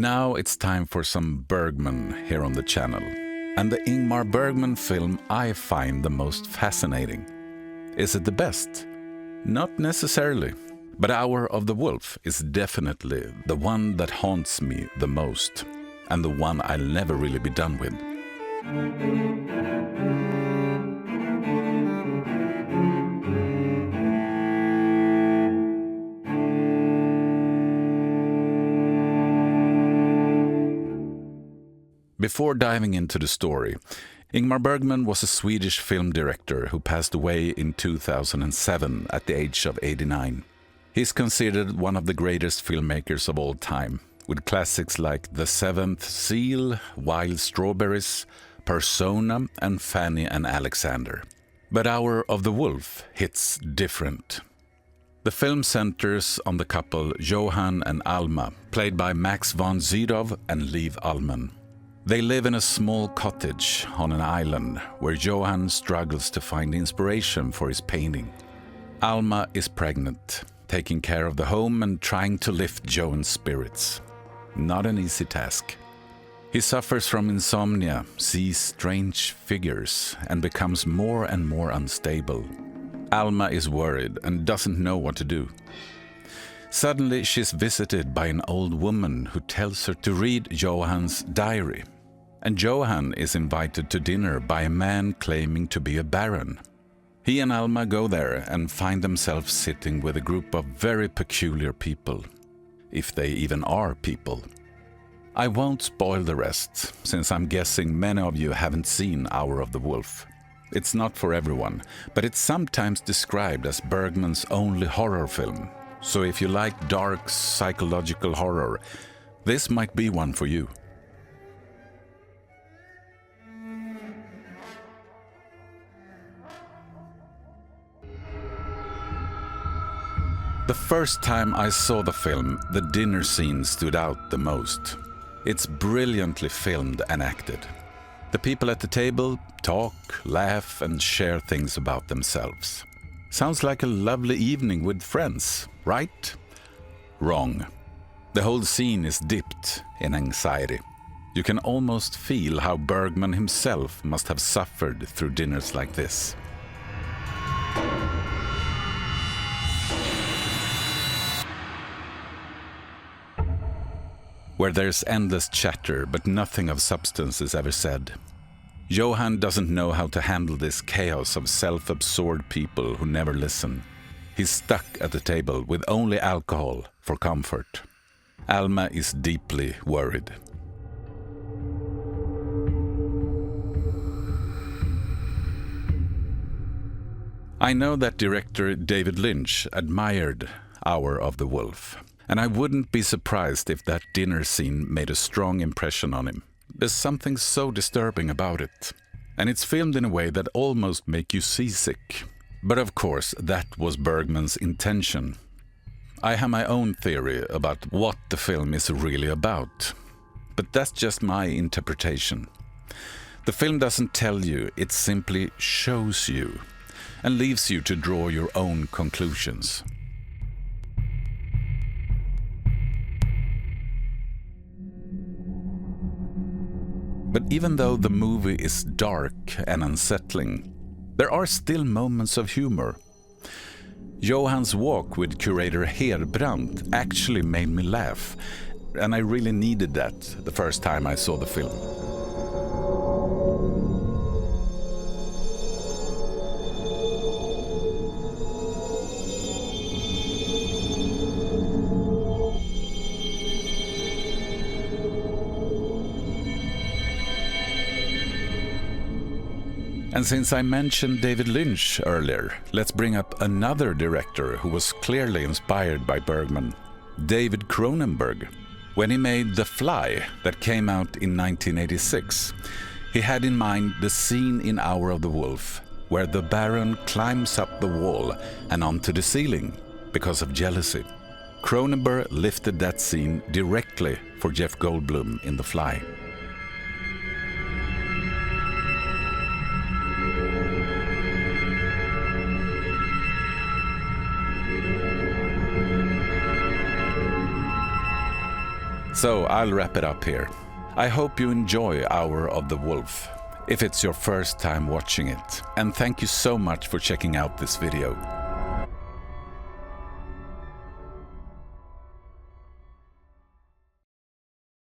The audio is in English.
Now it's time for some Bergman here on the channel. And the Ingmar Bergman film I find the most fascinating. Is it the best? Not necessarily. But Hour of the Wolf is definitely the one that haunts me the most. And the one I'll never really be done with. Before diving into the story, Ingmar Bergman was a Swedish film director who passed away in 2007 at the age of 89. He's considered one of the greatest filmmakers of all time, with classics like The Seventh Seal, Wild Strawberries, Persona, and Fanny and Alexander. But Hour of the Wolf hits different. The film centers on the couple Johan and Alma, played by Max von Sydow and Liv Ullman. They live in a small cottage on an island where Johan struggles to find inspiration for his painting. Alma is pregnant, taking care of the home and trying to lift Johan's spirits. Not an easy task. He suffers from insomnia, sees strange figures, and becomes more and more unstable. Alma is worried and doesn't know what to do. Suddenly she's visited by an old woman who tells her to read Johan's diary. And Johan is invited to dinner by a man claiming to be a baron. He and Alma go there and find themselves sitting with a group of very peculiar people, if they even are people. I won't spoil the rest, since I'm guessing many of you haven't seen Hour of the Wolf. It's not for everyone, but it's sometimes described as Bergman's only horror film. So if you like dark psychological horror, this might be one for you. The first time I saw the film, the dinner scene stood out the most. It's brilliantly filmed and acted. The people at the table talk, laugh, and share things about themselves. Sounds like a lovely evening with friends, right? Wrong. The whole scene is dipped in anxiety. You can almost feel how Bergman himself must have suffered through dinners like this. Where there's endless chatter, but nothing of substance is ever said. Johan doesn't know how to handle this chaos of self-absorbed people who never listen. He's stuck at the table with only alcohol for comfort. Alma is deeply worried. I know that director David Lynch admired Hour of the Wolf. And I wouldn't be surprised if that dinner scene made a strong impression on him. There's something so disturbing about it. And it's filmed in a way that almost makes you seasick. But of course, that was Bergman's intention. I have my own theory about what the film is really about. But that's just my interpretation. The film doesn't tell you, it simply shows you. And leaves you to draw your own conclusions. But even though the movie is dark and unsettling, there are still moments of humor. Johan's walk with curator Gertrud actually made me laugh, and I really needed that the first time I saw the film. And since I mentioned David Lynch earlier, let's bring up another director who was clearly inspired by Bergman, David Cronenberg. When he made The Fly, that came out in 1986, he had in mind the scene in Hour of the Wolf, where the Baron climbs up the wall and onto the ceiling because of jealousy. Cronenberg lifted that scene directly for Jeff Goldblum in The Fly. So I'll wrap it up here. I hope you enjoy Hour of the Wolf, if it's your first time watching it. And thank you so much for checking out this video.